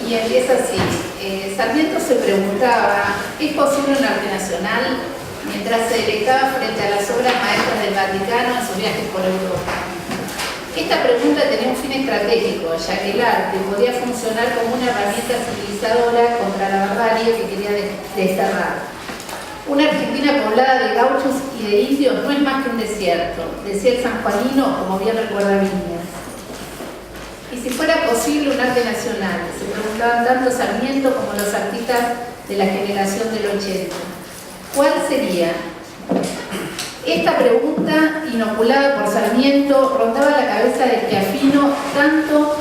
Y empieza así. Sarmiento se preguntaba, ¿es posible un arte nacional? Mientras se deleitaba frente a las obras maestras del Vaticano en sus viajes por Europa. Esta pregunta tenía un fin estratégico, ya que el arte podía funcionar como una herramienta civilizadora contra la barbarie que quería desterrar. Una Argentina poblada de gauchos y de indios no es más que un desierto, decía el sanjuanino, como bien recuerda Viñas. Y si fuera posible un arte nacional, se preguntaban tanto Sarmiento como los artistas de la generación del 80. ¿Cuál sería? Esta pregunta, inoculada por Sarmiento, rondaba la cabeza de Schiaffino tanto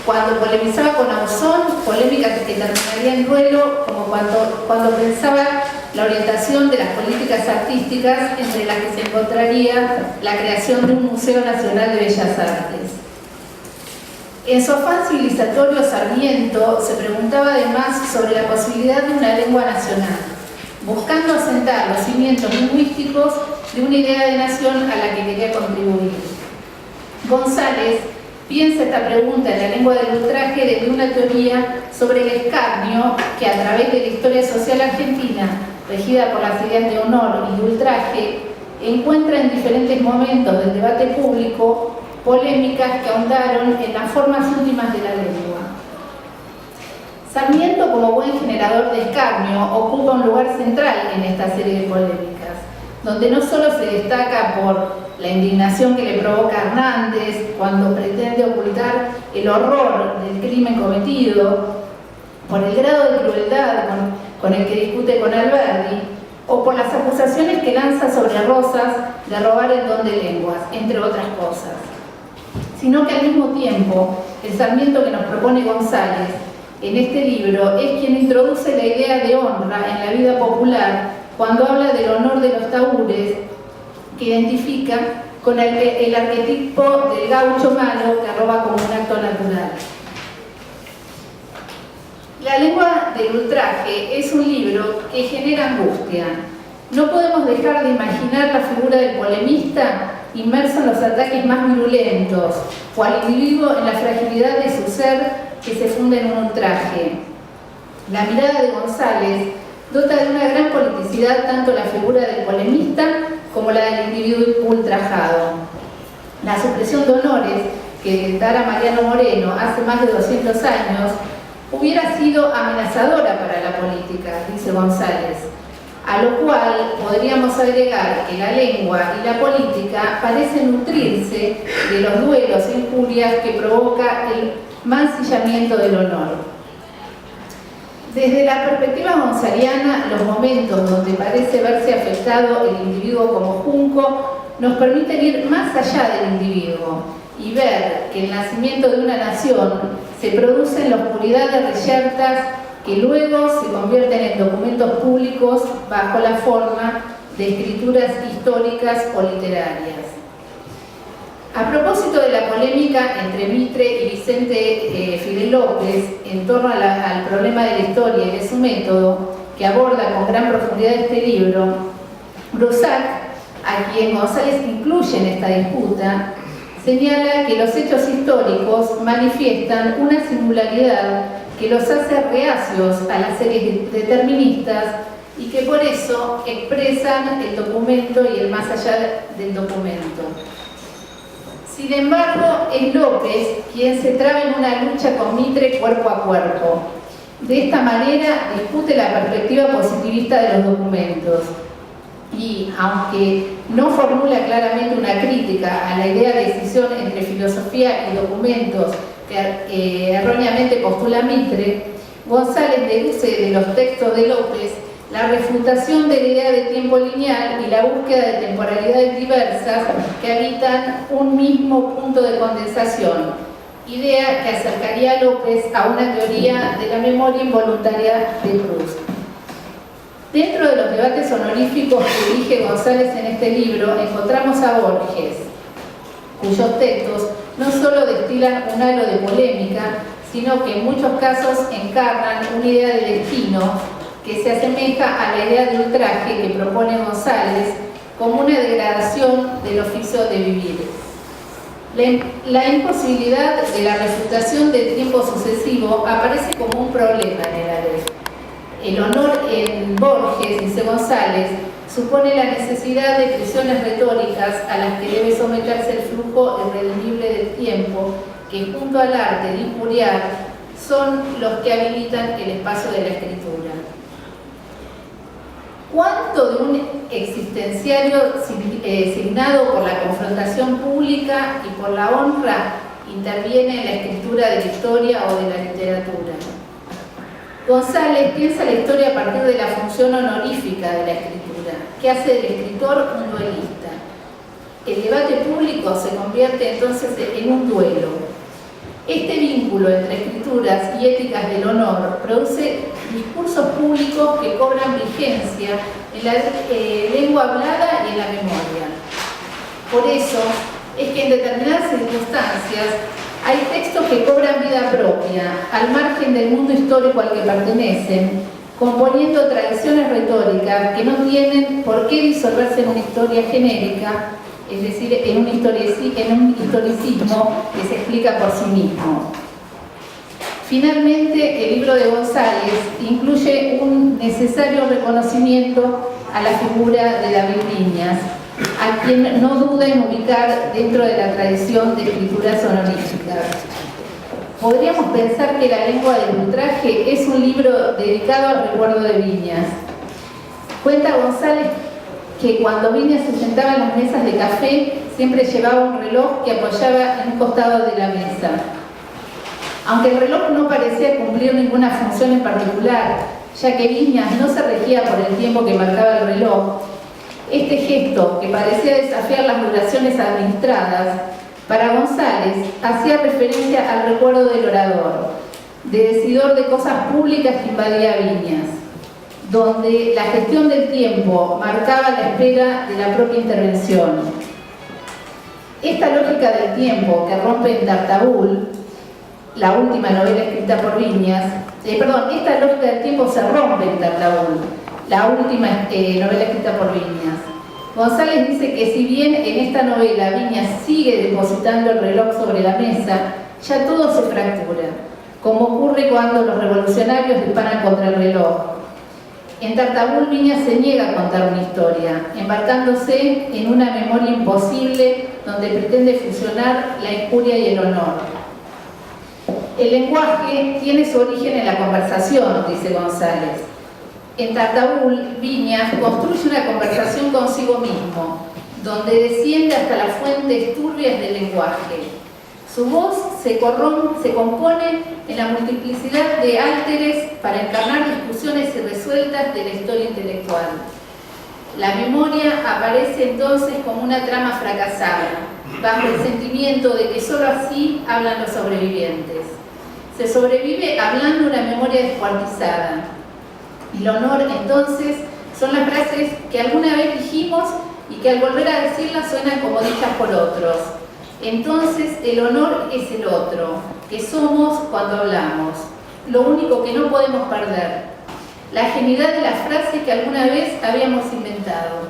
cuando polemizaba con Ausón, polémica que terminaría en duelo, como cuando pensaba la orientación de las políticas artísticas entre las que se encontraría la creación de un Museo Nacional de Bellas Artes. En su afán civilizatorio, Sarmiento se preguntaba además sobre la posibilidad de una lengua nacional, buscando asentar los cimientos lingüísticos de una idea de nación a la que quería contribuir. González piensa esta pregunta en La lengua del ultraje desde una teoría sobre el escarnio que a través de la historia social argentina, regida por las ideas de honor y de ultraje, encuentra en diferentes momentos del debate público polémicas que ahondaron en las formas últimas de la lengua. Sarmiento, como buen generador de escarnio, ocupa un lugar central en esta serie de polémicas, donde no solo se destaca por la indignación que le provoca a Hernández cuando pretende ocultar el horror del crimen cometido, por el grado de crueldad con el que discute con Alberdi, o por las acusaciones que lanza sobre Rosas de robar el don de lenguas, entre otras cosas. Sino que al mismo tiempo, el Sarmiento que nos propone González en este libro es quien introduce la idea de honra en la vida popular cuando habla del honor de los tahúres, que identifica con el arquetipo del gaucho malo que roba como un acto natural. La lengua del ultraje es un libro que genera angustia. No podemos dejar de imaginar la figura del polemista inmerso en los ataques más virulentos, o al individuo en la fragilidad de su ser que se funde en un ultraje. La mirada de González dota de una gran politicidad tanto la figura del polemista como la del individuo ultrajado. La supresión de honores que intentara Mariano Moreno hace más de 200 años hubiera sido amenazadora para la política, dice González, a lo cual podríamos agregar que la lengua y la política parecen nutrirse de los duelos e injurias que provoca el mancillamiento del honor. Desde la perspectiva gonzaliana, los momentos donde parece verse afectado el individuo como junco nos permiten ir más allá del individuo y ver que el nacimiento de una nación se produce en la oscuridad de reyertas que luego se convierten en documentos públicos bajo la forma de escrituras históricas o literarias. A propósito de la polémica entre Mitre y Vicente Fidel López en torno al problema de la historia y de su método, que aborda con gran profundidad este libro, Brusac, a quien González incluye en esta disputa, señala que los hechos históricos manifiestan una singularidad que los hace reacios a las series deterministas y que por eso expresan el documento y el más allá del documento. Sin embargo, es López quien se traba en una lucha con Mitre cuerpo a cuerpo. De esta manera discute la perspectiva positivista de los documentos y, aunque no formula claramente una crítica a la idea de decisión entre filosofía y documentos que erróneamente postula Mitre, González deduce de los textos de López la refutación de la idea de tiempo lineal y la búsqueda de temporalidades diversas que habitan un mismo punto de condensación, idea que acercaría a López a una teoría de la memoria involuntaria de Proust. Dentro de los debates honoríficos que dirige González en este libro, encontramos a Borges, cuyos textos no solo destilan un halo de polémica, sino que en muchos casos encarnan una idea de destino que se asemeja a la idea de ultraje que propone González como una degradación del oficio de vivir. La imposibilidad de la refutación del tiempo sucesivo aparece como un problema en el ALEF. El honor en Borges, dice González, supone la necesidad de expresiones retóricas a las que debe someterse el flujo irredimible del tiempo, que junto al arte de injuriar son los que habilitan el espacio de la escritura. ¿Cuánto de un existenciario signado por la confrontación pública y por la honra interviene en la escritura de la historia o de la literatura? González piensa la historia a partir de la función honorífica de la escritura, que hace del escritor un duelista. El debate público se convierte entonces en un duelo. Este vínculo entre escrituras y éticas del honor produce discursos públicos que cobran vigencia en la lengua hablada y en la memoria. Por eso es que en determinadas circunstancias hay textos que cobran vida propia, al margen del mundo histórico al que pertenecen, componiendo tradiciones retóricas que no tienen por qué disolverse en una historia genérica, es decir, en un historicismo que se explica por sí mismo. Finalmente, el libro de González incluye un necesario reconocimiento a la figura de David Viñas, a quien no duda en ubicar dentro de la tradición de escrituras honoríficas. Podríamos pensar que La lengua del ultraje es un libro dedicado al recuerdo de Viñas. Cuenta González que cuando Viñas se sentaba en las mesas de café, siempre llevaba un reloj que apoyaba en un costado de la mesa. Aunque el reloj no parecía cumplir ninguna función en particular, ya que Viñas no se regía por el tiempo que marcaba el reloj, este gesto, que parecía desafiar las duraciones administradas, para González hacía referencia al recuerdo del orador, de decidor de cosas públicas que invadía Viñas, donde la gestión del tiempo marcaba la espera de la propia intervención. Esta lógica del tiempo que rompe en Tartabull, la última novela escrita por Viñas, esta lógica del tiempo se rompe en Tartabull, la última novela escrita por Viñas. González dice que si bien en esta novela Viñas sigue depositando el reloj sobre la mesa, ya todo se fractura, como ocurre cuando los revolucionarios disparan contra el reloj. En Tartabull Viñas se niega a contar una historia, embarcándose en una memoria imposible donde pretende fusionar la injuria y el honor. El lenguaje tiene su origen en la conversación, dice González. En Tartabull, Viñas construye una conversación consigo mismo, donde desciende hasta las fuentes turbias del lenguaje. Su voz se compone en la multiplicidad de álteres para encarnar discusiones irresueltas de la historia intelectual. La memoria aparece entonces como una trama fracasada, bajo el sentimiento de que sólo así hablan los sobrevivientes. Se sobrevive hablando una memoria descuartizada. Y el honor, entonces, son las frases que alguna vez dijimos y que al volver a decirlas suenan como dichas por otros. Entonces, el honor es el otro, que somos cuando hablamos. Lo único que no podemos perder. La genialidad de las frases que alguna vez habíamos inventado.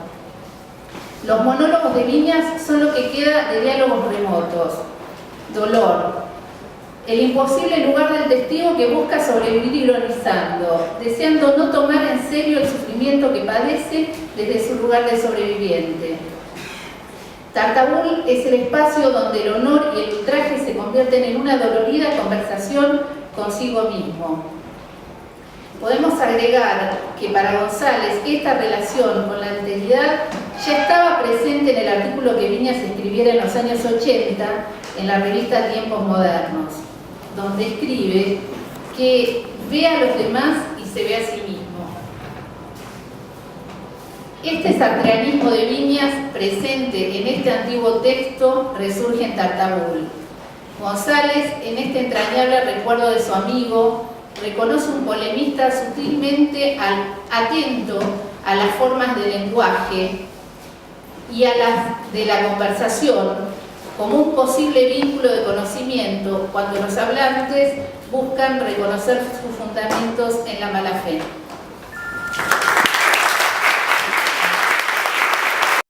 Los monólogos de Viñas son lo que queda de diálogos remotos. Dolor. El imposible lugar del testigo que busca sobrevivir ironizando, deseando no tomar en serio el sufrimiento que padece desde su lugar de sobreviviente. Tartabull es el espacio donde el honor y el ultraje se convierten en una dolorida conversación consigo mismo. Podemos agregar que para González esta relación con la alteridad ya estaba presente en el artículo que Viñas escribiera en los años 80 en la revista Tiempos Modernos, donde escribe que ve a los demás y se ve a sí mismo. Este sartreanismo de Viñas presente en este antiguo texto resurge en Tartabull. González, en este entrañable recuerdo de su amigo, reconoce un polemista sutilmente atento a las formas del lenguaje y a las de la conversación como un posible vínculo de conocimiento cuando los hablantes buscan reconocer sus fundamentos en la mala fe.